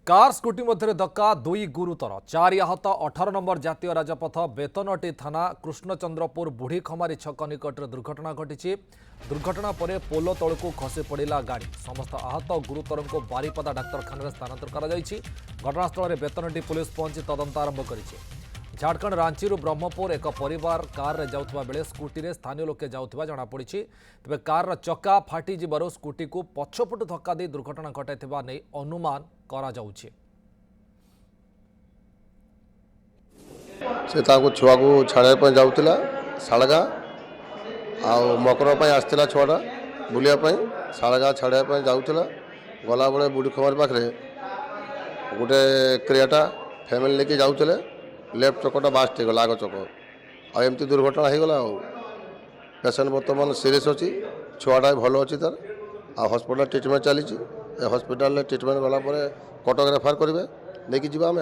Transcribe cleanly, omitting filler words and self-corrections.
Car scooty मध्य धक्का दुई गुरुतर 4 आहत 18 नंबर जातीय राजपथ बेतनटी थाना कृष्णचंद्रपुर बुढ़ीखमारी छक निकट दुर्घटना घटी। दुर्घटना पर पोल तलू खसी पड़ा गाड़ी। समस्त आहत गुरुतर को बारिपदा डाक्तखाना स्थानांतर कर घटनास्थल में बेतनटी पुलिस पहुंची तदंत आरंभ कर। झारखंड रांची ब्रह्मपुर एक परिवार कार रे जाउथबा बेले स्कूटी रे स्थानीय लोके जाउथबा जणा पड़िछि। तबे कार चक्का फाटी जिबारो स्कूटी को पछपटु धक्का दे दुर्घटना घटाइथिबा नै अनुमान करा जाउछि। से ताको छुआ को छाड़े पे जाउतिला सालगा आ मकर पे आस्तिला छुआटा बुलिया पे सालगा छाड़े पे जाउतिला गला बळे बुढ़ी खबर पाखरे गोटे क्रियाटा फैमिली लेके जाउतले लेफ्ट चकटा बास्ट गला आग चक आ एमती दुर्घटना हो गला। पेसेंट बर्तमान सीरीयस अच्छी छुआटा भल अच्छी तार आ हॉस्पिटल ट्रिटमेंट चली हॉस्पिटल ट्रिटमेंट गला कटक रेफर करेंगे नहीं कि आम।